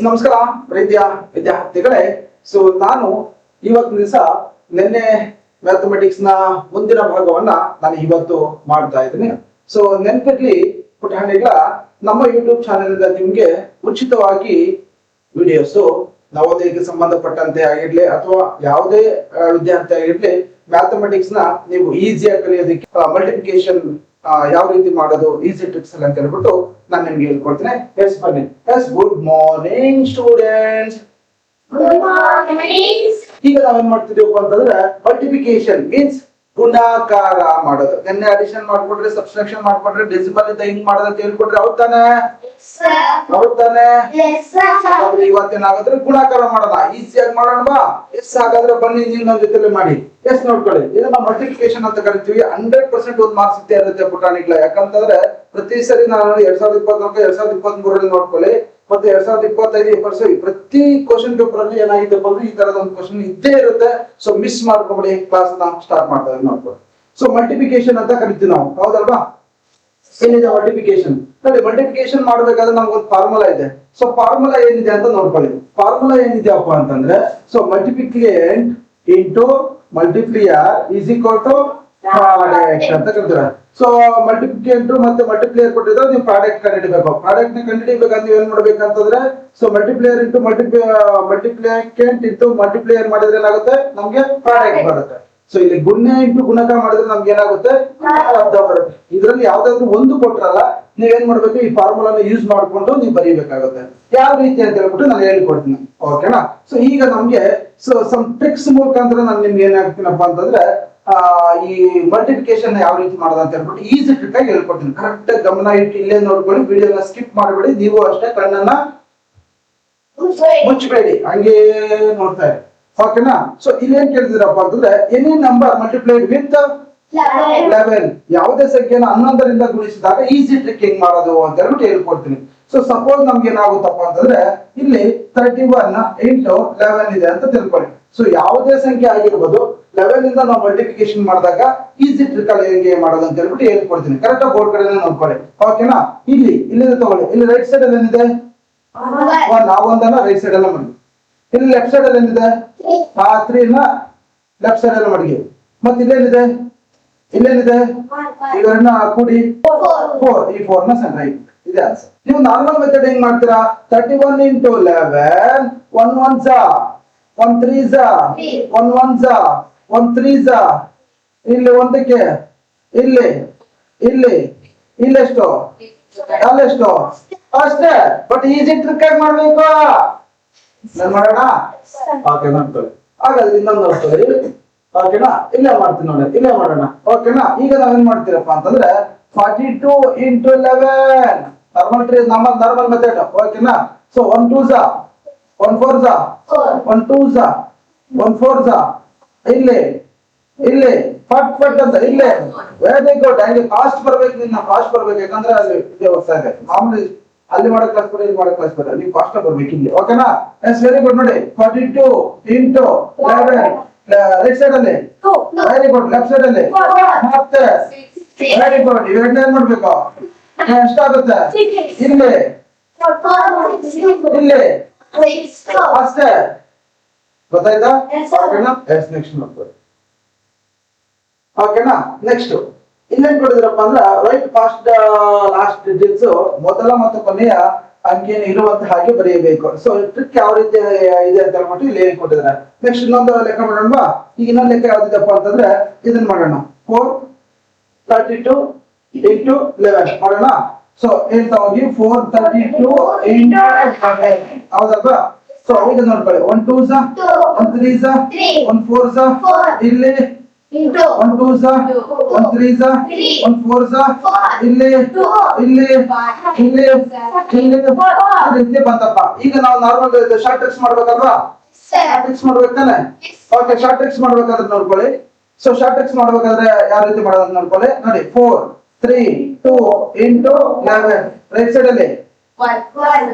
ನಮಸ್ಕಾರ ಪ್ರೀತಿಯ ವಿದ್ಯಾರ್ಥಿಗಳೇ. ಸೊ ನಾನು ಇವತ್ತು ದಿವಸ ನಿನ್ನೆ ಮ್ಯಾಥಮೆಟಿಕ್ಸ್ ನ ಮುಂದಿನ ಭಾಗವನ್ನ ನಾನು ಇವತ್ತು ಮಾಡ್ತಾ ಇದ್ದೀನಿ. ಸೊ ನೆನಪಿರ್ಲಿ ಪುಟಾಣಿಗಳ, ನಮ್ಮ ಯೂಟ್ಯೂಬ್ ಚಾನೆಲ್ ಇಂದ ನಿಮ್ಗೆ ಉಚಿತವಾಗಿ ವಿಡಿಯೋಸ್ ನವೋದಯಕ್ಕೆ ಸಂಬಂಧಪಟ್ಟಂತೆ ಆಗಿರ್ಲಿ ಅಥವಾ ಯಾವುದೇ ವಿದ್ಯಾರ್ಥಿ ಆಗಿರ್ಲಿ, ಮ್ಯಾಥಮೆಟಿಕ್ಸ್ ನ ನೀವು ಈಸಿಯಾಗಿ ಕಲಿಯೋದಕ್ಕೆ ಮಲ್ಟಿಪ್ಲಿಕೇಶನ್ ಯಾವ ರೀತಿ ಮಾಡೋದು, ಈಸಿ ಟ್ರಿಕ್ಸ್ ಅಂತ ಹೇಳ್ಬಿಟ್ಟು ನಾನು ನಿಮ್ಗೆ ಹೇಳ್ಕೊಡ್ತೀನಿ. ಎಸ್ ಬನ್ನಿ. Yes good morning students. ಈಗ ನಾವೇನ್ ಮಾಡ್ತಿದೀವಪ್ಪ ಅಂತಂದ್ರೆ ಮಲ್ಟಿಪ್ಲಿಕೇಶನ್ ಮೀನ್ಸ್ ಗುಣಾಕಾರ ಮಾಡೋದು. ನಿನ್ನೆ ಅಡಿಷನ್ ಮಾಡ್ಕೊಟ್ರೆ, ಸಬ್ಸ್ಟ್ರಾಕ್ಷನ್ ಮಾಡ್ಕೊಟ್ರೆ, ಡೆಸಿಮಲ್ ಇಂದ ಹಿಂಗ್ ಮಾಡೋದು ಅಂತ ಹೇಳ್ಕೊಟ್ರೆ ಹೌದಾನೆ? ಇವತ್ತೇನಾಗುತ್ತೆ ಗುಣಾಕಾರ ಮಾಡೋಣ, ಈಸಿಯಾಗಿ ಮಾಡೋಣ ಬಾ. ಎಸ್ ಹಾಗಾದ್ರೆ ಬನ್ನಿ, ನೀವು ನನ್ನ ಜೊತೆಲೆ ಮಾಡಿ. ಎಸ್ ನೋಡ್ಕೊಳ್ಳಿ, ಇದನ್ನ ಮಲ್ಟಿಪ್ಲಿಕೇಶನ್ ಅಂತ ಕರಿತೀವಿ. 100% ಒಂದು ಮಾರ್ಕ್ಸ್ ಇದ್ದೇ ಇರುತ್ತೆ ಪುಟಾಣಿಗಳ. ಯಾಕಂತಂದ್ರೆ ಪ್ರತಿ ಸರಿ ನಾನು 2024 2023 ನೋಡ್ಕೊಳ್ಳಿ, ಮತ್ತೆ 2025 ಪ್ರತಿ ಕ್ವಶನ್ ಪೇಪರ್ ಅಲ್ಲಿ ಏನಾಗಿದ್ದಪ್ಪ ಅಂದ್ರೆ ಈ ತರದ ಒಂದು ಕ್ವಶನ್ ಇದ್ದೇ ಇರುತ್ತೆ. ಸೊ ಮಿಸ್ ಮಾಡ್ಕೊಂಬಿಡಿ, ಕ್ಲಾಸ್ ನ ಸ್ಟಾರ್ಟ್ ಮಾಡ್ತಾ ಇದ್ದೀವಿ ನೋಡ್ಕೊಳ್ಳಿ. ಸೊ ಮಲ್ಟಿಪ್ಲಿಕೇಶನ್ ಅಂತ ಕರಿತೀವಿ ನಾವು, ಹೌದಲ್ವಾ? ಏನಿದೆ ಮಲ್ಟಿಪ್ಲಿಕೇಶನ್? ನೋಡಿ, ಮಲ್ಟಿಪ್ಲಿಕೇಶನ್ ಮಾಡ್ಬೇಕಾದ್ರೆ ನಮ್ಗೊಂದು ಫಾರ್ಮುಲಾ ಇದೆ. ಸೊ ಫಾರ್ಮುಲಾ ಏನಿದೆ ಅಂತ ನೋಡ್ಕೊಳ್ಳಿ. ಫಾರ್ಮುಲಾ ಏನಿದೆಯಪ್ಪ ಅಂತಂದ್ರೆ, so multiplicand into multiplier is equal to product ಅಂತ ಕರೀತಾರೆ. ಸೊ ಮಲ್ಟಿಪ್ಲಿಕೆಂಟ್ ಮತ್ತೆ ಮಲ್ಟಿಪ್ಲಿಯರ್ ಕೊಟ್ಟಿದ್ರೆ ನೀವು ಪ್ರಾಡಕ್ಟ್ ಕಂಡುಹಿಡಿಬೇಕು. ಪ್ರಾಡಕ್ಟ್ ನ ಕಂಡುಹಿಡಿಬೇಕಂತ ನೀವು ಏನ್ ಮಾಡ್ಬೇಕಂತಂದ್ರೆ, so multiplier into ಮಲ್ಟಿಪ್ಲಿಕೆಂಟ್ into multiplier ಮಾಡಿದ್ರೆ ಏನಾಗುತ್ತೆ, ನಮ್ಗೆ ಪ್ರಾಡಕ್ಟ್ ಬರುತ್ತೆ. ಸೊ ಇಲ್ಲಿ ಗುಣ್ಯ ಇಂಟು ಗುಣಕ ಮಾಡಿದ್ರೆ ನಮ್ಗೆ ಏನಾಗುತ್ತೆ, ಅರ್ಧ ಬರುತ್ತೆ. ಇದ್ರಲ್ಲಿ ಯಾವ್ದಾದ್ರು ಒಂದು ಕೊಟ್ರಲ್ಲ, ನೀವೇನ್ ಮಾಡ್ಬೇಕು, ಈ ಫಾರ್ಮುಲಾನ ಯೂಸ್ ಮಾಡ್ಕೊಂಡು ನೀವು ಬರೀಬೇಕಾಗುತ್ತೆ. ಯಾವ ರೀತಿ ಅಂತ ಹೇಳ್ಬಿಟ್ಟು ನಾನು ಹೇಳ್ಕೊಡ್ತೀನಿ, ಓಕೆನಾ? ಸೊ ಈಗ ನಮ್ಗೆ ಸೊ ಸಮ್ ಟ್ರಿಕ್ಸ್ ಮುಖಾಂತರ ನಾನು ನಿಮ್ಗೆ ಏನ್ ಹೇಳ್ತೀನಪ್ಪ ಅಂತಂದ್ರೆ, ಈ ಮಲ್ಟಿಪ್ಲಿಕೇಶನ್ ಯಾವ ರೀತಿ ಮಾಡೋದು ಅಂತ ಹೇಳ್ಬಿಟ್ಟು ಈಸಿ ಟ್ರಿಕ್ ಆಗಿ ಹೇಳ್ಕೊಡ್ತೀನಿ. ಕರೆಕ್ಟ್ ಗಮನ ಇಟ್ಟು ಇಲ್ಲೇ ನೋಡ್ಕೊಳ್ಳಿ, ವಿಡಿಯೋನ ಸ್ಕಿಪ್ ಮಾಡಬೇಡಿ. ನೀವು ಅಷ್ಟೇ ಕಣ್ಣನ್ನ ಮುಚ್ಚಬೇಡಿ, ಹಂಗೆ ನೋಡ್ತಾ ಇರಿ, ಓಕೆನಾ? ಸೊ ಇಲ್ಲೇನ್ ಕೇಳ್ತಿದ್ರಪ್ಪ ಅಂತಂದ್ರೆ, ಎನಿ ನಂಬರ್ ಮಲ್ಟಿಪ್ಲೈಡ್ ವಿತ್ 11, ಯಾವುದೇ ಸಂಖ್ಯೆನ 11ರಿಂದ ಗುಣಿಸಿದಾಗ ಈಸಿ ಟ್ರಿಕ್ ಹೆಂಗ್ ಮಾಡೋದು ಅಂತ ಹೇಳ್ಬಿಟ್ಟು ಹೇಳ್ಕೊಡ್ತೀನಿ. ಸೊ ಸಪೋಸ್ ನಮ್ಗೆ ಏನಾಗುತ್ತಪ್ಪ ಅಂತಂದ್ರೆ, ಇಲ್ಲಿ 31 ಇಂಟು 11 ಇದೆ ಅಂತ ತಿಳ್ಕೊಳ್ಳಿ. ಸೊ ಯಾವುದೇ ಸಂಖ್ಯೆ ಆಗಿರ್ಬೋದು, 11 ಇಂದ ನಾವು ಮಲ್ಟಿಪ್ಲಿಕೇಶನ್ ಮಾಡಿದಾಗ ಈಸಿ ಟ್ರಿಕ್ ಅಲ್ಲಿ ಹೇಗೆ ಮಾಡೋದು ಅಂತ ಹೇಳ್ಬಿಟ್ಟು ಹೇಳ್ಕೊಡ್ತೀನಿ. ಕರೆಕ್ಟ್ ಆಗಿ ಬೋರ್ಡ್ ಕಡೆ ನೋಡ್ಕೊಳ್ಳಿ, ಓಕೆನಾ? ಇಲ್ಲಿ ತಗೊಳ್ಳಿ. ಇಲ್ಲಿ ರೈಟ್ ಸೈಡ್ ಅಲ್ಲಿ ಏನಿದೆ, ನಾವೊಂದನ್ನ ರೈಟ್ ಸೈಡ್ ಎಲ್ಲ ಮಾಡಿ. ಇಲ್ಲಿ ಲೆಫ್ಟ್ ಸೈಡ್ ಅಲ್ಲಿ ಏನಿದೆ, 3 ನ ಲೆಫ್ಟ್ ಸೈಡ್ ಅಲ್ಲಿ ಮಾಡಿ. ಮತ್ತೆ ಇಲ್ಲೇನಿದೆ, ಇವೆರಡನ್ನ ಕೂಡಿ 4, ಈ 4 ನ ಸೆಂಟರ್ ಇದೆ ಆನ್ಸರ್. ನೀವು ನಾರ್ಮಲ್ ಮೆಥಡ್ ಹೆಂಗ್ ಮಾಡ್ತೀರಾ, 31 ಇಂಟು 11, 1 1 ಜಾ 1 3 ಜಾ 1 1 ಜಾ 1 3 ಜಾ, ಇಲ್ಲಿ ಒಂದಕ್ಕೆ ಇಲ್ಲೆಷ್ಟು ಅಲ್ಲೆಷ್ಟು ಅಷ್ಟೇ. ಬಟ್ ಈಸಿ ಟ್ರಿಕ್ ಆಗಿ ಮಾಡ್ಬೇಕು. ನಾನು ಮಾಡೋಣ, ಓಕೆ ನೋಡ್ಕೊಳ್ಳಿ. ಹಾಗಾದ್ರೆ ಇನ್ನೊಂದು ನೋಡ್ಕೊಳ್ಳಿ, ಓಕೆನಾ? ಇಲ್ಲೇ ಮಾಡ್ತೀನಿ ನೋಡಿ, ಇಲ್ಲೇ ಮಾಡೋಣ, ಓಕೆನಾ? ಈಗ ನಾವೇನ್ ಮಾಡ್ತೀರಪ್ಪ ಅಂತಂದ್ರೆ, 42 ಇಂಟು 11 ನಾರ್ಮಲ್ ಮೆಥಡ್, ಓಕೆನಾ? ಸೊ 1 2 ಜಾ 1 4 ಜಾ 1 2 ಜಾ 1 4 ಜಾ, ಇಲ್ಲಿ ಫಟ್ ಅಂತ ಇಲ್ಲೇ. Very good. ಹಂಗೆ ಫಾಸ್ಟ್ ಬರ್ಬೇಕು, ಫಾಸ್ಟ್ ಬರ್ಬೇಕು. ಯಾಕಂದ್ರೆ ಅಲ್ಲಿ ಇದೇ ಹೋಗ್ತಾ ಇದೆ. ಮಾಮೂಲಿ ಅಲ್ಲಿ ಮಾಡೋ ಕ್ಲಾಸ್ ಬೇರೆ, ಇಲ್ಲಿ ಮಾಡೋ ಕ್ಲಾಸ್ ಬೇರೆ, ನೀವು ಫಾಸ್ಟ್ ಬರ್ಬೇಕು ಇಲ್ಲಿ, ಓಕೆನಾ? Yes very good. ನೋಡಿ, 42 ಇಂಟು 11 ರೈಟ್ ಸೈಡ್ ಅಲ್ಲಿ, ವೆರಿ ಗುಡ್. ಲೆಫ್ಟ್ ಸೈಡ್ ಅಲ್ಲಿ ಮತ್ತೆ ವೆರಿ ಗುಡ್. ಇವೆರಡನ್ನ ಏನ್ ಮಾಡ್ಬೇಕು, ಎಷ್ಟಾಗುತ್ತೆ, ಇಲ್ಲಿ ಅಷ್ಟೇ. ಗೊತ್ತಾಯ್ತಾ? ಓಕೆನಾ? ಎಸ್ ನೆಕ್ಸ್ಟ್ ನೋಡ್ಕೊಳ್ಳಿ, ಓಕೆನಾ? ನೆಕ್ಸ್ಟ್ ಇನ್ನೇನ್ ಕೊಡಿದ್ರಪ್ಪ ಅಂದ್ರೆ, ರೈಟ್ ಫಾಸ್ಟ್ ಲಾಸ್ಟ್ ಡಿಜಿಟ್ಸ್ ಮೊದಲ ಮತ್ತು ಕೊನೆಯ ಅಂಕಿಯನ್ನು ಇರುವಂತ ಹಾಗೆ ಬರೆಯಬೇಕು. ಸೊ ಟ್ರಿಕ್ ಯಾವ ರೀತಿ ಇದೆ ಅಂತ ಹೇಳ್ಬಿಟ್ಟು ಇಲ್ಲಿ ಹೇಳ್ಕೊಟ್ಟಿದ್ದಾರೆ. ನೆಕ್ಸ್ಟ್ ಇನ್ನೊಂದು ಲೆಕ್ಕ ಮಾಡೋಣ. ಈಗ ಇನ್ನೊಂದು ಲೆಕ್ಕ ಯಾವ್ದಿದೆಪ್ಪ ಅಂತಂದ್ರೆ, ಇದನ್ನ ಮಾಡೋಣ. 432 ಇಂಟು 11 ಮಾಡೋಣ. ಸೊ ಹೇಳ್ತಾ ಹೋಗಿ 432 ಇಂಟು 11, ಹೌದಲ್ವಾ? ಸೊ ಈಗ ನೋಡ್ಕೊಳ್ಳಿ, 1 2 ಜಾ 1 3 ಜಾ 1 4 ಜಾ, ಇಲ್ಲಿ 1 2 ಜಾ 1 3 ಜಾ 1 4 ಜಾ, ಇಲ್ಲಿ ಬಂತಪ್ಪ. ಈಗ ನಾವು ನಾರ್ಮಲ್ ಶಾರ್ಟ್ ಟ್ರಿಕ್ಸ್ ಮಾಡ್ಬೇಕಲ್ವಾ? ಶಾರ್ಟ್ ಟ್ರಿಕ್ಸ್ ಮಾಡ್ಬೇಕು ತಾನೆ? ಓಕೆ, ಶಾರ್ಟ್ ಟ್ರಿಕ್ಸ್ ಮಾಡ್ಬೇಕಾದ್ರೆ ನೋಡ್ಕೊಳ್ಳಿ. ಸೊ ಶಾರ್ಟ್ ಟ್ರಿಕ್ಸ್ ಮಾಡ್ಬೇಕಾದ್ರೆ ಯಾವ ರೀತಿ ಮಾಡೋದು ನೋಡ್ಕೊಳ್ಳಿ. ನೋಡಿ, 4 3 2 ಇಂಟು 11 ರೈಟ್ ಸೈಡ್ ಅಲ್ಲಿ,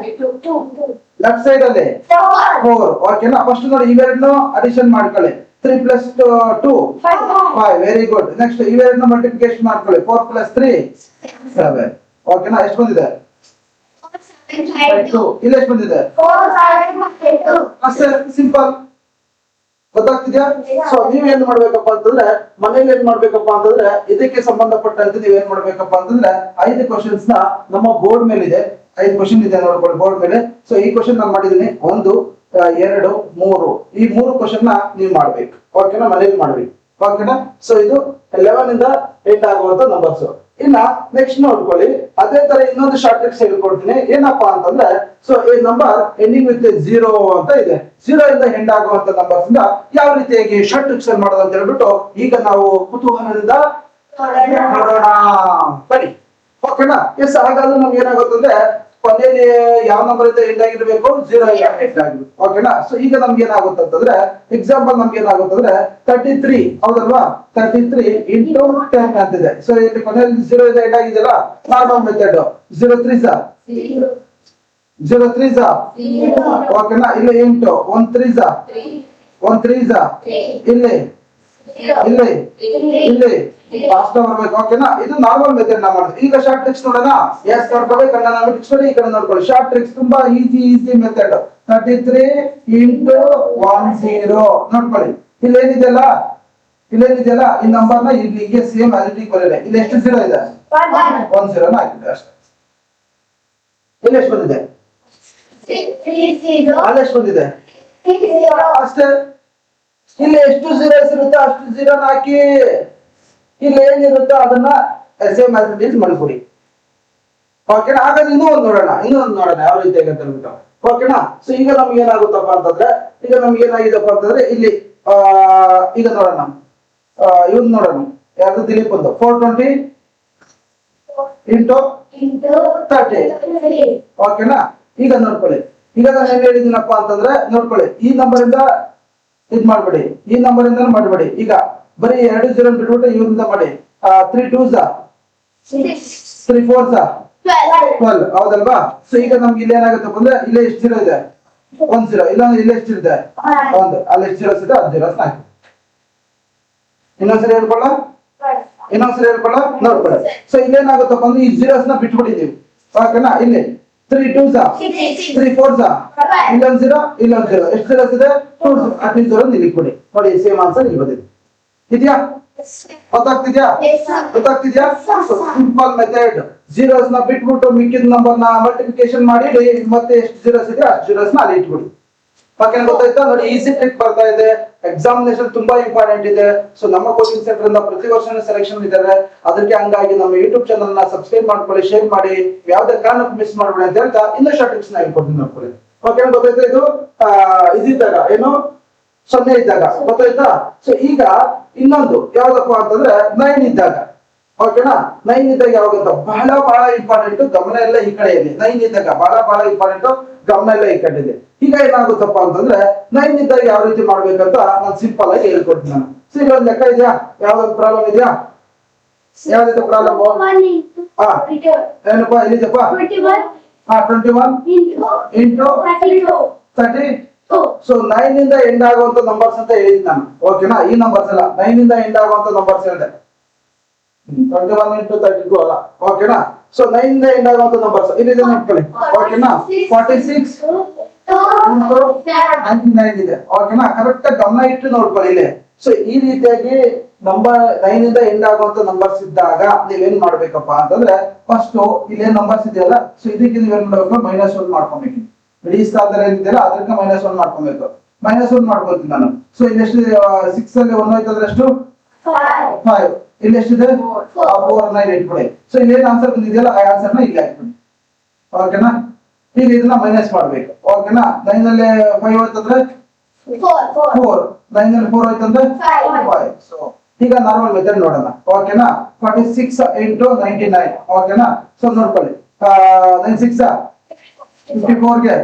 ಲೆಫ್ಟ್ ಸೈಡ್ ಅಲ್ಲಿ 4, ಓಕೆನಾ? ಫಸ್ಟ್ ನೋಡಿ, ಇವೆರಡನ್ನು ಅಡಿಷನ್ ಮಾಡ್ಕೊಳ್ಳಿ. 3 + 2 5, ವೆರಿ ಗುಡ್. ನೆಕ್ಸ್ಟ್ ಇವೆರಡನ್ನು ಮಲ್ಟಿಪ್ಲಿಕೇಶನ್ ಮಾಡ್ಕೊಳ್ಳಿ. 4 + 3 7, ಓಕೆನಾ? ಎಷ್ಟು ಬಂದಿದೆ? 2 ಇಲ್ಲಿ ಎಷ್ಟು ಬಂದಿದೆ ಅಷ್ಟೇ ಸಿಂಪಲ್ ಗೊತ್ತಾಗ್ತಿದ್ಯಾ ಸೊ ನೀವ್ ಏನ್ ಮಾಡ್ಬೇಕಪ್ಪ ಅಂತಂದ್ರೆ ಮನೇಲಿ ಏನ್ ಮಾಡ್ಬೇಕಪ್ಪ ಅಂತಂದ್ರೆ ಇದಕ್ಕೆ ಸಂಬಂಧಪಟ್ಟಂತೆ ನೀವ್ ಏನ್ ಮಾಡ್ಬೇಕಪ್ಪ ಅಂತಂದ್ರೆ 5 ಕ್ವಶನ್ಸ್ ನ ನಮ್ಮ ಬೋರ್ಡ್ ಮೇಲೆ ಇದೆ 5 ಕ್ವಶನ್ ಇದೆ ನೋಡ್ಕೊಳ್ಳಿ ಬೋರ್ಡ್ ಮೇಲೆ ಸೊ ಈ ಕ್ವಶನ್ ನಾನು ಮಾಡಿದೀನಿ 1 2 3 ಈ 3 ಕ್ವಶನ್ ನ ನೀವ್ ಮಾಡ್ಬೇಕು ಓಕೆನಾ ಮನೇಲಿ ಮಾಡ್ಬೇಕು ಓಕೆನಾ ಸೊ ಇದು 11 ಇಂದ 8 ಆಗುವಂತ ನಂಬರ್ಸ್ ಇನ್ನ ನೆಕ್ಸ್ಟ್ ನೋಡ್ಕೊಳ್ಳಿ ಅದೇ ತರ ಇನ್ನೊಂದು ಶಾರ್ಟ್ ಟ್ರಿಕ್ಸ್ ಹೇಳ್ಕೊಡ್ತೀನಿ ಏನಪ್ಪಾ ಅಂತಂದ್ರೆ ಸೊ ಈ ನಂಬರ್ ಎಂಡಿಂಗ್ ವಿತ್ 0 ಅಂತ ಇದೆ 0 ಇಂದ ಎಂಡ್ ಆಗುವಂತ ನಂಬರ್ಸ್ ಇಂದ ಯಾವ ರೀತಿಯಾಗಿ ಶಾರ್ಟ್ ಟ್ರಿಕ್ಸ್ ಮಾಡೋದು ಅಂತ ಹೇಳ್ಬಿಟ್ಟು ಈಗ ನಾವು ಕುತೂಹಲದಿಂದ ನೋಡೋಣ ಬನ್ನಿ ಓಕೆನಾ ಎಸ್ ಹಾಗಾದ್ರೆ ನಮ್ಗೆ ಏನಾಗುತ್ತಂದ್ರೆ ಕೊನೆಯಲ್ಲಿ ಯಾವ ನಂಬರ್ ಇಂದ ಎಂಡ್ ಆಗಿರ್ಬೇಕು 0 ಇಂದ ಎಂಡ್ ಆಗಿರ್ಬೇಕು ಓಕೆನಾ ಸೊ ಈಗ ನಮ್ಗೆ ಏನಾಗುತ್ತೆ ಅಂತಂದ್ರೆ ಎಕ್ಸಾಂಪಲ್ ನಮ್ಗೆ ಏನಾಗುತ್ತಂದ್ರೆ 33 ಹೌದಲ್ವಾ 33 ಇಂಟು 10 ಅಂತಿದೆ ಸೊ ಇಲ್ಲಿ ಕೊನೆಯಲ್ಲಿ 0 ಇಂದ ಎಂಡ್ ಆಗಿದೆಯಲ್ಲ ನಾರ್ಮಲ್ ಮೆಥಡ್ 0 3 ಸಾ 0 3 ಸಾ ಓಕೆನಾ ಇಲ್ಲಿ ಇಂಟು 1 3 ಸಾ 1 3 ಸಾ ಇಲ್ಲಿ ಇಲ್ಲಿ ಇಲ್ಲಿ ಫಾಸ್ಟ್ ಬರ್ಬೇಕು ಓಕೆನಾ ಇದು ನಾರ್ಮಲ್ ಮೆಥಡ್ ನಾ ಮಾಡೋದು ಈಗ ಶಾರ್ಟ್ ಟ್ರಿಕ್ಸ್ ನೋಡೋಣ ಎಸ್ ನೋಡ್ಕೋಬೇಕು ಕನ್ನಡ ಟ್ರಿಕ್ಸ್ ನೋಡಿ ಈ ಕಡೆ ನೋಡ್ಕೊಳ್ಳಿ ಶಾರ್ಟ್ ಟ್ರಿಕ್ಸ್ ತುಂಬಾ ಈಸಿ ಮೆಥಡ್ 33 ಇಂಟು 10 ನೋಡ್ಕೊಳ್ಳಿ ಇಲ್ಲೇನಿದೆಯಲ್ಲ ಈ ನಂಬರ್ ನ ಇಲ್ಲಿಗೆ ಸೇಮ್ ಆಸ್ ಇಟ್ ಬರಲಿದೆ ಇಲ್ಲಿ ಎಷ್ಟು 0 ಇದೆ 10 ನ ಹಾಕಿದೆ ಅಷ್ಟೇ ಇಲ್ಲಿ ಎಷ್ಟು ಬಂದಿದೆ ಅಲ್ಲಿ ಎಷ್ಟು ಬಂದಿದೆ ಅಷ್ಟೇ ಇಲ್ಲಿ ಎಷ್ಟು 0 ಇರುತ್ತೆ ಅಷ್ಟು 0 ಹಾಕಿ ಇಲ್ಲಿ ಏನಿರುತ್ತೋ ಅದನ್ನ ಸೇಮ್ ಆಸ್ ಇಟ್ ಈಸ್ ಮಾಡ್ಕೊಡಿ ಓಕೆನಾ ಹಾಗಾದ್ರೆ ಇನ್ನೂ ಒಂದು ನೋಡೋಣ ಯಾವ ರೀತಿಯಾಗಿ ಅಂತ ಹೇಳ್ಬಿಟ್ಟು ಓಕೆನಾ ಸೊ ಈಗ ನಮ್ಗೆ ಏನಾಗುತ್ತಪ್ಪ ಅಂತಂದ್ರೆ ಈಗ ನಮ್ಗೆ ಏನಾಗಿದೆಪ್ಪ ಅಂತಂದ್ರೆ ಇಲ್ಲಿ ಈಗ ನೋಡೋಣ ಇವನ್ ನೋಡೋಣ ಯಾವ್ದು ದಿಲೀಪ್ ಒಂದು 420 ಇಂಟು 30 ಓಕೆನಾ ಈಗ ನೋಡ್ಕೊಳ್ಳಿ ಈಗ ನಾನು ಏನ್ ಹೇಳಿದ್ದೀನಪ್ಪ ಅಂತಂದ್ರೆ ನೋಡ್ಕೊಳ್ಳಿ ಈ ನಂಬರ್ ಇಂದ ಇದ್ ಮಾಡ್ಬೇಡಿ ಈ ನಂಬರ್ ಇಂದ ಮಾಡ್ಬೇಡಿ ಈಗ ಬರೀ 2 0 ಬಿಟ್ಬಿಟ್ಟು ಇವರಿಂದ ಮಾಡಿ 3 2s 3 4s 12 ಹೌದಲ್ವಾ ಸೊ ಈಗ ನಮ್ಗೆ ಇಲ್ಲಿ ಏನಾಗುತ್ತಪ್ಪ ಅಂದ್ರೆ ಇಲ್ಲಿ ಎಷ್ಟು 0 ಇದೆ 1 0 ಇಲ್ಲ ಇಲ್ಲಿ ಎಷ್ಟು ಇದೆ 1 ಅಲ್ಲಿ ಎಷ್ಟು 0 ಇದೆ 0 ಹಾಕಿ ಇನ್ನೊಂದ್ಸರಿ ಹೇಳ್ಕೊಳ್ಳ ನೋಡ್ಕೊಳ್ಳಿ ಸೊ ಇಲ್ಲಿ ಏನಾಗುತ್ತಪ್ಪ ಅಂದ್ರೆ ಈ 0s ನ ಬಿಟ್ಬಿಟ್ಟಿದೀವಿ ಓಕೆನಾ ಇಲ್ಲಿ 3 2s 3 4s ಇಲ್ಲೊಂದು 0 ಎಷ್ಟು 0 ಇದೆ 2 ಅಟ್ಲೀಸ್ಟ್ 0 ಇಲ್ಲಿ ಕೊಡಿ ನೋಡಿ ಸೇಮ್ ಆನ್ಸರ್ ಇಲ್ಲಿ ಬಂದಿದೆ ಇದೆಯಾ ಗೊತ್ತಾಗ್ತಿದ್ಯಾ ಸಿಂಪಲ್ ಮೆಥಡ್ 0s ನ ಬಿಟ್ಬಿಟ್ಟು ಮಿಕ್ಕಿದ ನಂಬರ್ ನ ಮಲ್ಟಿಪ್ಲಿಕೇಶನ್ ಮಾಡಿ ಮತ್ತೆ ಎಷ್ಟು 0s ಇದೆ ಅಷ್ಟು 0s ನ ಅಲ್ಲಿ ಇಟ್ಬಿಡಿ ಓಕೆ ಗೊತ್ತಾಯ್ತಾ ನೋಡಿ ಈಸಿ ಟ್ರಿಕ್ ಬರ್ತಾ ಇದೆ ಎಕ್ಸಾಮಿನೇಷನ್ ತುಂಬಾ ಇಂಪಾರ್ಟೆಂಟ್ ಇದೆ ಸೊ ನಮ್ಮ ಕೋಚಿಂಗ್ ಸೆಂಟರ್ ಇಂದ ಪ್ರತಿ ವರ್ಷನೂ ಸೆಲೆಕ್ಷನ್ ಇದ್ದಾರೆ ಅದಕ್ಕೆ ಹಂಗಾಗಿ ನಮ್ಮ ಯೂಟ್ಯೂಬ್ ಚಾನಲ್ ನ ಸಬ್ಸ್ಕ್ರೈಬ್ ಮಾಡ್ಕೊಳ್ಳಿ ಶೇರ್ ಮಾಡಿ ಯಾವುದೇ ಕಾರಣಕ್ಕೂ ಮಿಸ್ ಮಾಡಬೇಡಿ ಅಂತ ಹೇಳ್ತಾ ಇನ್ನೂ ಶಾರ್ಟ್ ಟ್ರಿಕ್ಸ್ ನ ಹೇಳ್ಕೊಡ್ತೀನಿ ನೋಡ್ಕೊಳ್ಳಿ ಓಕೆ ಗೊತ್ತಾಯ್ತಾ ಇದು ಇದ್ದಾಗ ಏನು 0 ಇದ್ದಾಗ ಗೊತ್ತಾಯ್ತಾ ಸೊ ಈಗ ಇನ್ನೊಂದು ಯಾವ್ದಪ್ಪ ಅಂತಂದ್ರೆ 9 ಇದ್ದಾಗ ಓಕೆನಾ 9 ಇದ್ದಾಗ ಯಾವಾಗಂತ ಬಹಳ ಇಂಪಾರ್ಟೆಂಟ್ ಗಮನ ಎಲ್ಲ ಈ ಕಡೆ ಇದೆ 9 ಇದ್ದಾಗ ಬಹಳ ಇಂಪಾರ್ಟೆಂಟ್ ಗಮನ ಎಲ್ಲ ಈ ಕಡೆ ಇದೆ ಈಗ ಏನಾಗುತ್ತಪ್ಪ ಅಂತಂದ್ರೆ 9 ಇದ್ದಾಗ ಯಾವ ರೀತಿ ಮಾಡ್ಬೇಕಂತ ನಾನು ಸಿಂಪಲ್ ಆಗಿ ಹೇಳ್ಕೊಡ್ತೀನಿ ನಾನು ಸೊ ಈಗ ಒಂದು ಲೆಕ್ಕ ಇದೆಯಾ ಯಾವ್ದು ಪ್ರಾಬ್ಲಮ್ ಇದೆಯಾ ಯಾವ್ದು ಪ್ರಾಬ್ಲಮ್ ಏನಪ್ಪಾ ಇಲ್ಲಿದೆಪ್ಪ 21 ಇಂಟು 30 ಸೊ 9 ಇಂದ ಎಂಡ್ ಆಗುವಂತ ನಂಬರ್ಸ್ ಅಂತ ಹೇಳಿದ್ ನಾನು ಓಕೆನಾ ಈ ನಂಬರ್ಸ್ ಅಲ್ಲ 9 ಇಂದ ಎಂಡ್ ಆಗುವಂತ ನಂಬರ್ಸ್ ಹೇಳಿದೆ 21 ಇಂಟು 32 ಅಲ್ಲ ಓಕೆನಾ ಸೊ 9 ಇಂದ ಎಂಡ್ ಆಗುವಂತ ನಂಬರ್ಸ್ ಇಲ್ಲಿ ನೋಡ್ಕೊಳ್ಳಿ ಓಕೆನಾ 46 ಇಂಟು 99 ಇದೆ ಓಕೆನಾ ಕರೆಕ್ಟ್ ಗಮನ ಇಟ್ಟು ನೋಡ್ಕೊಳ್ಳಿ ಇಲ್ಲಿ ಸೊ ಈ ರೀತಿಯಾಗಿ ನಂಬರ್ 9 ಇಂದ ಎಂಡ್ ಆಗುವಂತ ನಂಬರ್ಸ್ ಇದ್ದಾಗ ನೀವೇನ್ ಮಾಡ್ಬೇಕಪ್ಪ ಅಂತಂದ್ರೆ ಫಸ್ಟ್ ಇಲ್ಲಿ ನಂಬರ್ಸ್ ಇದೆಯಲ್ಲ ಸೊ ಇದಕ್ಕೆ ನೀವೇನ್ ಮಾಡ್ಬೇಕು -1 ಮಾಡ್ಕೊಬೇಕು ಈ ಸ್ಥಾನದಲ್ಲಿ ಏನಿದೆಯಲ್ಲ ಅದಕ್ಕೆ -1 ಮಾಡ್ಕೊಬೇಕು -1 ಮಾಡ್ಕೊಳ್ತೀನಿ ನಾನು ಸೊ ಇಲ್ಲಿ ಎಷ್ಟು 6 ಅಲ್ಲಿ 1 ಹೋಯ್ತಂದ್ರೆ ಎಷ್ಟು 5 ಇಲ್ಲಿ ಎಷ್ಟಿದೆ 4 ನ ಇಟ್ಕೊಳ್ಳಿ ಸೊ ಇಲ್ಲಿ ಏನು ಆನ್ಸರ್ ಬಂದಿದೆಯಲ್ಲ ಆ ಆನ್ಸರ್ ನ ಇಲ್ಲಿ ಹಾಕ್ಬಿಡಿ ಓಕೆನಾ ಈಗ ಇದನ್ನ ಮೈನಸ್ ಮಾಡ್ಬೇಕು ಓಕೆನಾ 9 ಅಲ್ಲಿ 5 ಹೋಯ್ತಂದ್ರೆ 4 9 ಅಲ್ಲಿ 4 ಹೋಯ್ತಂದ್ರೆ 5 ಸೊ ಈಗ ನಾರ್ಮಲ್ ಮೆಥಡ್ ನೋಡೋಣ ಓಕೆನಾ 46 ಇಂಟು 99 ಓಕೆನಾ ಸೊ ನೋಡ್ಕೊಳ್ಳಿ 96 54 ಗೆ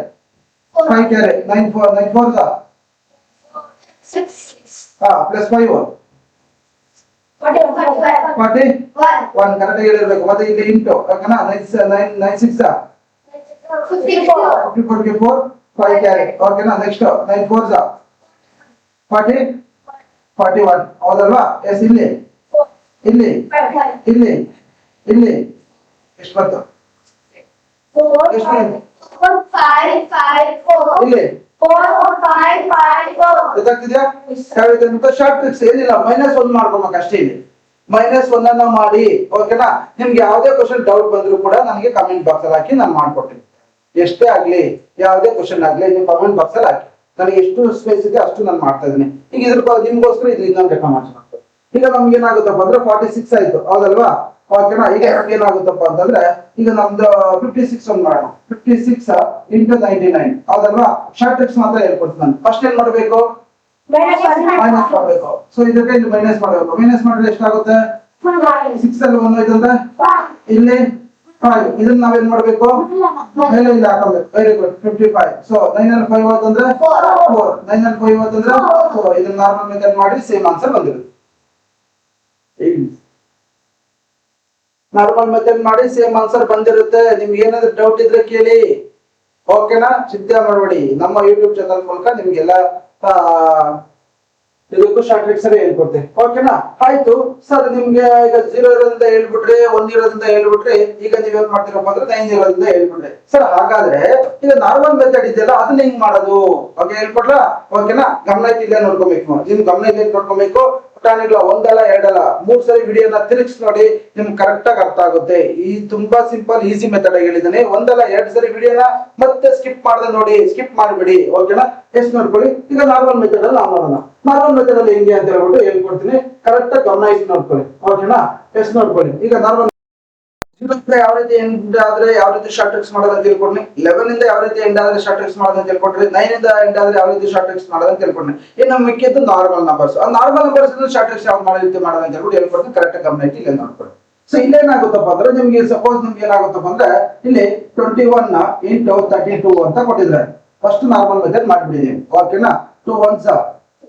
5 ಕ್ಯಾರೆ 94 ಪ್ಲಸ್ 5 41 ಕರೆಕ್ಟ್ ಹೇಳಿರ್ಬೇಕು ಮತ್ತೆ ಇಲ್ಲಿ ಇಂಟು ಓಕೆನಾ 96 54 5 ಕ್ಯಾರೆ ಓಕೆನಾ ನೆಕ್ಸ್ಟ್ 94 41 ಹೌದಲ್ವಾ ಎಸ್ ಇಲ್ಲಿ ಇಲ್ಲಿ ಇಲ್ಲಿ ಇಲ್ಲಿ ಎಷ್ಟು ಬಂತು ಎಷ್ಟು ಇಲ್ಲಿ 4 ಗೊತ್ತಾಗ್ತಿದ್ಯಾ? ಶಾರ್ಟ್ ಟ್ರಿಕ್ಸ್ ಏನಿಲ್ಲ, -1 ಮಾಡ್ಕೊಬೇಕು ಅಷ್ಟೇ. ಇಲ್ಲಿ -1 ಅನ್ನ ಮಾಡಿ, ಓಕೆನಾ? ನಿಮ್ಗೆ ಯಾವುದೇ ಕ್ವಶನ್ ಡೌಟ್ ಬಂದ್ರು ಕೂಡ ನನಗೆ ಕಮೆಂಟ್ ಬಾಕ್ಸ್ ಅಲ್ಲಿ ಹಾಕಿ ನಾನು ಮಾಡ್ಕೊಡ್ತೀನಿ. ಎಷ್ಟೇ ಆಗ್ಲಿ, ಯಾವುದೇ ಕ್ವಶನ್ ಆಗ್ಲಿ, ನೀವು ಕಮೆಂಟ್ ಬಾಕ್ಸ್ ಅಲ್ಲಿ ಹಾಕಿ. ನನಗೆ ಎಷ್ಟು ಸ್ಪೇಸ್ ಇದೆ ಅಷ್ಟು ನಾನು ಮಾಡ್ತಾ ಇದ್ದೀನಿ. ಈಗ ಇದ್ರ ನಿಮ್ಗೋಸ್ಕರ ಇದು ಇನ್ನೊಂದು ಲೆಕ್ಕ ಮಾಡ್ತೀನಿ. ಈಗ ನಮ್ಗೆ ಏನಾಗುತ್ತಪ್ಪ ಅಂದ್ರೆ 46 ಆಯ್ತು, ಹೌದಲ್ವಾ? ಓಕೆನಾ? ಈಗ ಏನಾಗುತ್ತಪ್ಪ ಅಂತಂದ್ರೆ ಈಗ ನಮ್ದು 56 ಒಂದು ಮಾಡೋಣ. 56 × 99, ಹೌದಲ್ವಾ? ಶಾರ್ಟ್ ಟ್ರಿಕ್ಸ್ ಮಾತ್ರ ಹೇಳ್ಕೊಡ್ತೀನಿ ನಾನು. ಫಸ್ಟ್ ಏನ್ ಮಾಡ್ಬೇಕು? ಮೈನಸ್ ಮಾಡ್ಬೇಕು. ಸೊ ಇದಕ್ಕೆ ಇಲ್ಲಿ ಮೈನಸ್ ಮಾಡ್ಬೇಕು. ಮೈನಸ್ ಮಾಡಿದ್ರೆ ಎಷ್ಟಾಗುತ್ತೆ? 6 ಅಲ್ಲಿ 1 ಐತಂದ್ರೆ ಇಲ್ಲಿ 5. ಇದನ್ನ ನಾವೇನ್ ಮಾಡ್ಬೇಕು? ಮೇಲೆ ಇಲ್ಲಿ ಹಾಕಬೇಕು. Very good. 55. ಸೊ 9 ಅಲ್ಲಿ 5 ಅಂತಂದ್ರೆ 4. 9 ಅಲ್ಲಿ 5 ಅಂತಂದ್ರೆ 4. ಇದನ್ನ ನಾರ್ಮಲ್ ಮೆಥಡ್ ಮಾಡಿ ಸೇಮ್ ಆನ್ಸರ್ ಬಂದಿರುತ್ತೆ. ನಾರ್ಮಲ್ ಮೆಥಡ್ ಮಾಡಿ ಸೇಮ್ ಆನ್ಸರ್ ಬಂದಿರುತ್ತೆ. ನಿಮ್ಗೆ ಏನಾದ್ರು ಡೌಟ್ ಇದ್ರೆ ಕೇಳಿ, ಓಕೆನಾ? ಚಿಂತೆ ಮಾಡಬೇಡಿ. ನಮ್ಮ ಯೂಟ್ಯೂಬ್ ಚಾನಲ್ ಮೂಲಕ ನಿಮ್ಗೆಲ್ಲ ಇದಕ್ಕೂ ಶಾರ್ಟ್ ಟ್ರಿಕ್ಸ್ ಅಲ್ಲಿ ಹೇಳ್ಕೊಡ್ತೇವೆ, ಓಕೆನಾ? ಆಯ್ತು ಸರ್, ನಿಮ್ಗೆ ಈಗ 0 ಇರೋದ್ರಿಂದ ಹೇಳ್ಬಿಟ್ರೆ, 1 ಇರೋದ್ರಿಂದ ಹೇಳ್ಬಿಟ್ರೆ, ಈಗ ನೀವೇನ್ ಮಾಡ್ತೀರಪ್ಪ ಅಂದ್ರೆ 9 ಇರೋದ್ರಿಂದ ಹೇಳ್ಬಿಟ್ರೆ ಸರ್, ಹಾಗಾದ್ರೆ ಈಗ ನಾರ್ಮಲ್ ಮೆಥಡ್ ಇದೆಯಲ್ಲ ಅದನ್ನ ಹೆಂಗ್ ಮಾಡೋದು? ಓಕೆ, ಹೇಳ್ಕೊಡ್ಲಾ? ಓಕೆನಾ? ಗಮನ ಇಲ್ಲೇ ನೋಡ್ಕೊಬೇಕು. ನಿಮ್ ಗಮನ ಇಲ್ಲೇ ನೋಡ್ಕೊಬೇಕು. ಪುಟಾಣಿಗಳ ಒಂದಲ್ಲ ಎರಡಲ್ಲ 3 ಸರಿ ವಿಡಿಯೋನ ತಿರುಗಿಸಿ ನೋಡಿ, ನಿಮ್ಗೆ ಕರೆಕ್ಟ್ ಆಗಿ ಅರ್ಥ ಆಗುತ್ತೆ. ಈ ತುಂಬಾ ಸಿಂಪಲ್ ಈಸಿ ಮೆಥಡ್ ಆಗಿ ಹೇಳಿದ್ದಾನೆ. ಒಂದಲ್ಲ 2 ಸರಿ ವಿಡಿಯೋನ ಮತ್ತೆ ಸ್ಕಿಪ್ ಮಾಡದೆ ನೋಡಿ, ಸ್ಕಿಪ್ ಮಾಡ್ಬಿಡಿ, ಓಕೆನಾ? ಎಷ್ಟು ನೋಡ್ಕೊಳ್ಳಿ. ಈಗ ನಾರ್ಮಲ್ ಮೆಥಡ್ ಅಲ್ಲಿ ನಾವು ಮಾಡೋಣ. ನಾರ್ಮಲ್ ಮೆಥಡ್ ಅಲ್ಲಿ ಹೆಂಗೆ ಅಂತ ಹೇಳ್ಬಿಟ್ಟು ಹೇಳ್ಕೊಡ್ತೀನಿ. ಕರೆಕ್ಟ್ ಆಗಿ ಗಮನ ಇಟ್ಟು ನೋಡ್ಕೊಳ್ಳಿ, ಓಕೆನಾ? ಎಷ್ಟು ನೋಡ್ಕೊಳ್ಳಿ. ಈಗ ನಾರ್ಮಲ್ ಯಾವ ರೀತಿ ಎಂಡ್ ಆದ್ರೆ ಯಾವ ರೀತಿ ಶಾರ್ಟ್ ಟ್ರಿಕ್ಸ್ ಮಾಡೋದು ಅಂತ ತಿಳ್ಕೊಂಡ್ರಿ. 11 ಇಂದ ಯಾವ ರೀತಿ ಎಂಡ್ ಆದ್ರೆ ಶಾರ್ಟ್ ಟ್ರಿಕ್ಸ್ ಮಾಡೋದು ಅಂತ ತಿಳ್ಕೊಂಡ್ರಿ. 9 ಇಂದ ಎಂಡ್ ಆದ್ರೆ ಯಾವ ರೀತಿ ಶಾರ್ಟ್ ಟ್ರಿಕ್ಸ್ ಮಾಡೋದು ಅಂತ ತಿಳ್ಕೊಂಡ್ರಿ. ಇನ್ನು ಮಿಕ್ಕಿದ್ದು ನಾರ್ಮಲ್ ನಂಬರ್ಸ್. ಆ ನಾರ್ಮಲ್ ನಂಬರ್ಸ್ ಶಾರ್ಟ್ ಟ್ರಿಕ್ಸ್ ಯಾವ ರೀತಿ ಮಾಡೋದು ಅಂತ ಹೇಳ್ಬಿಟ್ಟು ಹೇಳ್ಕೊಡ್ತೀನಿ. ಕರೆಕ್ಟ್ ಆಗಿ ಗಮನ ಇಟ್ಟು ಇಲ್ಲೇ ನೋಡ್ಕೊಳ್ಳಿ. ಸೊ ಇಲ್ಲೇನಾಗುತ್ತಪ್ಪ ಅಂದ್ರೆ ನಿಮ್ಗೆ ಸಪೋಸ್ ನಿಮ್ಗೆ ಏನಾಗುತ್ತಪ್ಪ ಅಂದ್ರೆ ಇಲ್ಲಿ 21 × 32 ಅಂತ ಕೊಟ್ಟಿದ್ರೆ ಫಸ್ಟ್ ನಾರ್ಮಲ್ ಮೆಥಡ್ ಮಾಡ್ಬಿಟ್ಟಿದೀವಿ, ಓಕೆನಾ? 2 1s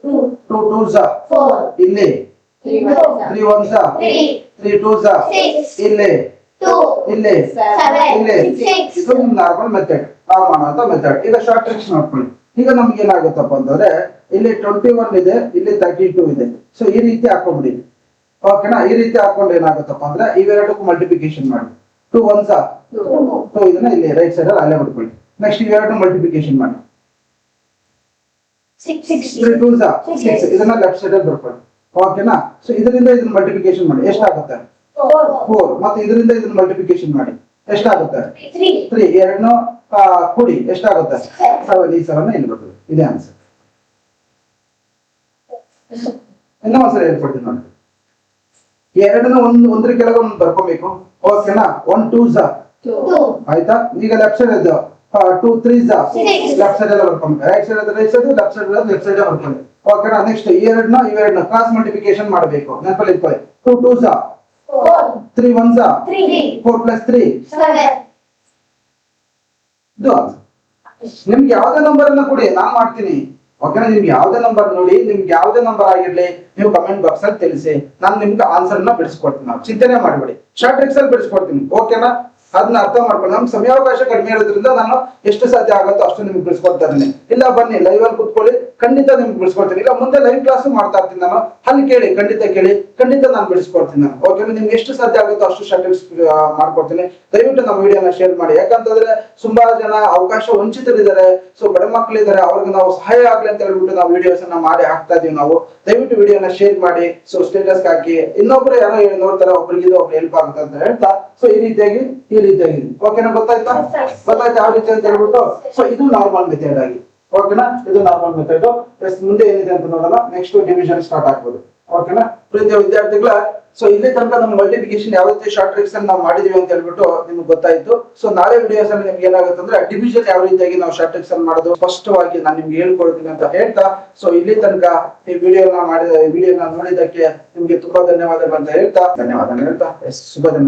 2 2s ಇಲ್ಲಿ 3 1s 3 2s ಇಲ್ಲಿ ಇಲ್ಲಿ ಇಲ್ಲಿ ಇದು ನಾರ್ಮಲ್ ಮೆಥಡ್, ನಾವು ಮಾಡುವಂತ ಮೆಥಡ್. ಈಗ ಶಾರ್ಟ್ ಟ್ರಿಕ್ಸ್ ನೋಡ್ಕೊಳ್ಳಿ. ಈಗ ನಮ್ಗೆ ಏನಾಗುತ್ತಪ್ಪ ಅಂತಂದ್ರೆ ಇಲ್ಲಿ 21 ಇದೆ, ಇಲ್ಲಿ 32 ಇದೆ. ಸೊ ಈ ರೀತಿ ಹಾಕೊಂಡ್ಬಿಡಿ, ಓಕೆನಾ? ಈ ರೀತಿ ಹಾಕೊಂಡು ಏನಾಗುತ್ತಪ್ಪ ಅಂದ್ರೆ ಇವೆರಡಕ್ಕೂ ಮಲ್ಟಿಪ್ಲಿಕೇಶನ್ ಮಾಡಿ. 2 1s 2 ಇದನ್ನ ಇಲ್ಲಿ ರೈಟ್ ಸೈಡ್ ಅಲ್ಲಿ ಅಲ್ಲೇ ಬಿಟ್ಕೊಳ್ಳಿ. ನೆಕ್ಸ್ಟ್ ಇವೆರಡು ಮಲ್ಟಿಪ್ಲಿಕೇಶನ್ ಮಾಡಿ. 3 2s 6 ಇದನ್ನ ಲೆಫ್ಟ್ ಸೈಡ್ ಅಲ್ಲಿ ಬಿಟ್ಕೊಳ್ಳಿ, ಓಕೆನಾ? ಸೊ ಇದರಿಂದ ಇದನ್ನ ಮಲ್ಟಿಪ್ಲಿಕೇಶನ್ ಮಾಡಿ. ಎಷ್ಟಾಗುತ್ತೆ? 4. ಮತ್ತೆ ಇದರಿಂದ ಇದನ್ನ ಮಲ್ಟಿಪ್ಲಿಕೇಶನ್ ಮಾಡಿ. ಎಷ್ಟಾಗುತ್ತೆ? 3. ಎರಡನ್ನು ಕೂಡಿ ಎಷ್ಟಾಗುತ್ತೆ? 7. ಈ 7 ಇಲ್ಲಿ ಬರ್ತದೆ. ಇದೇ ಆನ್ಸರ್. ಇನ್ನೊಂದ್ಸರಿ ಹೇಳ್ಕೊಡ್ತೀನಿ ನೋಡಿ. ಎರಡನ್ನು ಒಂದ್ರ ಕೆಳಗೆ ಒಂದು ಬರ್ಕೋಬೇಕು, ಓಕೆನಾ? 1 2s ಆಯ್ತಾ? ಈಗ ಲೆಫ್ಟ್ ಸೈಡ್ ಇದ್ದು 2 3s ಲೆಫ್ಟ್ ಸೈಡ್ ಎಲ್ಲ ಬರ್ಕೊಬೇಕು. Right side right side, left side left side ಬರ್ಕೊಬೇಕು, ಓಕೆನಾ? ನೆಕ್ಸ್ಟ್ ಇವೆರಡನ್ನ ಕ್ರಾಸ್ ಮಲ್ಟಿಪ್ಲಿಕೇಶನ್ ಮಾಡಬೇಕು. ನೆನಪಲ್ಲಿ ಇಟ್ಕೊಳ್ಳಿ. 2 2s 3 1s 4 + 3 ಇದು ಆನ್ಸರ್. ನಿಮ್ಗೆ ಯಾವ್ದೇ ನಂಬರ್ ಅನ್ನ ಕೊಡಿ, ನಾನ್ ಮಾಡ್ತೀನಿ, ಓಕೆನಾ? ನಿಮ್ಗೆ ಯಾವ್ದೇ ನಂಬರ್ ನೋಡಿ, ನಿಮ್ಗೆ ಯಾವ್ದೇ ನಂಬರ್ ಆಗಿರ್ಲಿ, ನೀವು ಕಮೆಂಟ್ ಬಾಕ್ಸ್ ಅಲ್ಲಿ ತಿಳಿಸಿ. ನಾನು ನಿಮ್ಗೆ ಆನ್ಸರ್ ನ ಬಿಡಿಸ್ಕೊಡ್ತೀನಿ. ನಾವು ಚಿಂತನೆ ಮಾಡಬೇಡಿ, ಶಾರ್ಟ್ ಟ್ರಿಕ್ಸ್ ಅಲ್ಲಿ ಬಿಡಿಸ್ಕೊಡ್ತೀನಿ, ಓಕೆನಾ? ಅದನ್ನ ಅರ್ಥ ಮಾಡ್ಕೊಂಡು ನಮ್ ಸಮಯಾವಕಾಶ ಕಡಿಮೆ ಇರೋದ್ರಿಂದ ನಾನು ಎಷ್ಟು ಸಾಧ್ಯ ಆಗುತ್ತೋ ಅಷ್ಟು ನಿಮ್ಗೆ ಬಿಡಿಸ್ಕೊಡ್ತಾ ಇದ್ದೀನಿ. ಇಲ್ಲ ಬನ್ನಿ ಲೈವ್ ಅಲ್ಲಿ ಕೂತ್ಕೊಳ್ಳಿ, ಖಂಡಿತ ನಿಮ್ಗೆ ಬಿಡಿಸ್ಕೊಡ್ತೀನಿ. ಇಲ್ಲ ಮುಂದೆ ಲೈವ್ ಕ್ಲಾಸ್ ಮಾಡ್ತಾ ಇರ್ತೀನಿ ನಾನು, ಅಲ್ಲಿ ಕೇಳಿ, ಖಂಡಿತ ಕೇಳಿ, ಖಂಡಿತ ನಾನು ಬಿಡಿಸ್ಕೊಡ್ತೀನಿ ನಾನು, ಓಕೆನಾ? ನಿಮ್ಗೆ ಎಷ್ಟು ಸಾಧ್ಯ ಆಗುತ್ತೋ ಅಷ್ಟು ಶಾರ್ಟ್ ಟ್ರಿಕ್ಸ್ ಮಾಡ್ಕೊಡ್ತೀನಿ. ದಯವಿಟ್ಟು ನಮ್ಮ ವಿಡಿಯೋನ ಶೇರ್ ಮಾಡಿ. ಯಾಕಂತಂದ್ರೆ ತುಂಬಾ ಜನ ಅವಕಾಶ ವಂಚಿತರಿದ್ದಾರೆ, ಸೊ ಬಡ ಮಕ್ಕಳಿದ್ದಾರೆ, ಅವ್ರಿಗೆ ನಾವು ಸಹಾಯ ಆಗ್ಲಿ ಅಂತ ಹೇಳ್ಬಿಟ್ಟು ನಾವು ವಿಡಿಯೋಸ್ ಅನ್ನ ಮಾಡಿ ಹಾಕ್ತಾ ಇದೀವಿ ನಾವು. ದಯವಿಟ್ಟು ವಿಡಿಯೋನ ಶೇರ್ ಮಾಡಿ, ಸೊ ಸ್ಟೇಟಸ್ ಹಾಕಿ, ಇನ್ನೊಬ್ರು ಯಾರೋ ನೋಡ್ತಾರೆ, ಒಬ್ರಿಗೆ ಒಬ್ರು ಹೆಲ್ಪ್ ಆಗುತ್ತೆ ಅಂತ ಹೇಳ್ತಾ, ಸೊ ಈ ರೀತಿಯಾಗಿ ಓಕೆನಾ? ಗೊತ್ತಾಯ್ತಾ ಯಾವ ರೀತಿ ಅಂತ ಹೇಳ್ಬಿಟ್ಟು. ಸೊ ಇದು ನಾರ್ಮಲ್ ಮೆಥಡ್ ಆಗಿ, ಓಕೆನಾ? ಇದು ನಾರ್ಮಲ್ ಮೆಥಡ್. ಮುಂದೆ ಏನಿದೆ ಅಂತ ನೋಡೋಣ. ನೆಕ್ಸ್ಟ್ ಡಿವಿಷನ್ ಸ್ಟಾರ್ಟ್ ಆಗ್ಬೋದು, ಓಕೆನಾ? ಪ್ರೀತಿಯ ವಿದ್ಯಾರ್ಥಿಗಳ, ಸೊ ಇಲ್ಲಿ ತನಕ ನಮ್ಮ ಮಲ್ಟಿಪ್ಲಿಕೇಶನ್ ಯಾವ ರೀತಿ ಶಾರ್ಟ್ ಟ್ರಿಕ್ಸ್ ಅನ್ನು ನಾವು ಮಾಡಿದೀವಿ ಅಂತ ಹೇಳ್ಬಿಟ್ಟು ನಿಮ್ಗೆ ಗೊತ್ತಾಯ್ತು. ಸೊ ನಾಳೆ ವಿಡಿಯೋಸ್ ಅಲ್ಲಿ ನಿಮ್ಗೆ ಏನಾಗುತ್ತೆ ಅಂದ್ರೆ ಡಿವಿಷನ್ ಯಾವ ರೀತಿಯಾಗಿ ನಾವು ಶಾರ್ಟ್ ಟ್ರಿಕ್ಸ್ ಅನ್ನು ಮಾಡೋದು ಸ್ಪಷ್ಟವಾಗಿ ನಾನು ನಿಮ್ಗೆ ಹೇಳ್ಕೊಡ್ತೀನಿ ಅಂತ ಹೇಳ್ತಾ, ಸೊ ಇಲ್ಲಿ ತನಕ ಈ ವಿಡಿಯೋನ ನೋಡಿದ್ದಕ್ಕೆ ನಿಮ್ಗೆ ತುಂಬಾ ಧನ್ಯವಾದಗಳು ಅಂತ ಹೇಳ್ತಾ ಶುಭ ದಿನ.